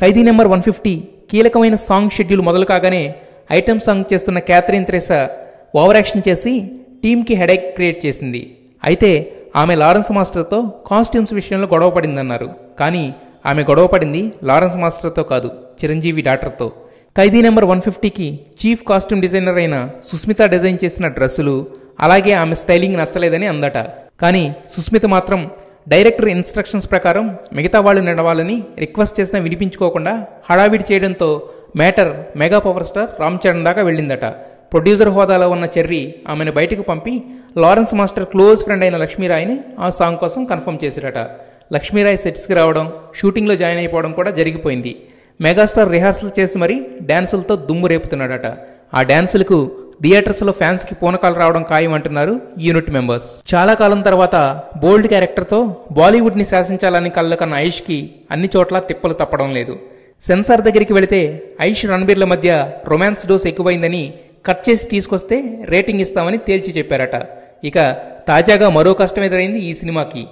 ఖైదీ number 150 కీలకమైన song schedule మొదలు కాగానే ఐటెం సాంగ్ చేస్తున్న క్యాథరిన్ థెరెసా ఓవర్ యాక్షన్ చేసి టీంకి హెడేక్ క్రియేట్ చేసింది. అయితే ఆమె లారెన్స్ మాస్టర్తో కాస్ట్యూమ్స్ విషయంలో గొడవ పడిందన్నారు. కానీ ఆమె గొడవ పడింది లారెన్స్ మాస్టర్తో కాదు, చిరంజీవి డాక్టర్తో. ఖైదీ నెంబర్ 150కి చీఫ్ కాస్ట్యూమ్ డిజైనర్ అయిన సుస్మిత డిజైన్ చేసిన డ్రెస్సులు అలాగే ఆమె స్టైలింగ్ నచ్చలేదని అందట. కానీ సుస్మిత మాత్రం డైరెక్టర్ ఇన్స్ట్రక్షన్స్ ప్రకారం మిగతా వాళ్ళు నడవాలని రిక్వెస్ట్ చేసినా వినిపించుకోకుండా హడావిడి చేయడంతో matter mega power star Ram Charan దాకా వెళ్ళిందట. ప్రొడ్యూసర్ హోదాలో ఉన్న చెర్రీ ఆమెను బయటకు పంపి లారెన్స్ మాస్టర్ క్లోజ్ ఫ్రెండ్ అయిన లక్ష్మీరాయ్ని ఆ సాంగ్ కోసం కన్ఫర్మ్ చేశారట. లక్ష్మీరాయ్ సెట్స్కి రావడం, షూటింగ్లో జాయిన్ అయిపోవడం కూడా జరిగిపోయింది. మెగాస్టార్ రిహార్సల్ చేసి మరీ డ్యాన్సులతో దుమ్ము రేపుతున్నాడట. ఆ డ్యాన్సులకు థియేటర్స్లో ఫ్యాన్స్కి పూనకాలు రావడం ఖాయం అంటున్నారు యూనిట్ మెంబర్స్. చాలా కాలం తర్వాత బోల్డ్ క్యారెక్టర్తో బాలీవుడ్ని శాసించాలని కళ్ళకన్న ఐష్కి అన్ని చోట్ల తిప్పలు తప్పడం లేదు. సెన్సార్ దగ్గరికి వెళితే ఐష్ రణబీర్ల మధ్య రొమాన్స్ డోస్ ఎక్కువైందని కట్ చేసి తీసుకొస్తే రేటింగ్ ఇస్తామని తేల్చి చెప్పారట. ఇక తాజాగా మరో కష్టం ఎదురైంది ఈ సినిమాకి.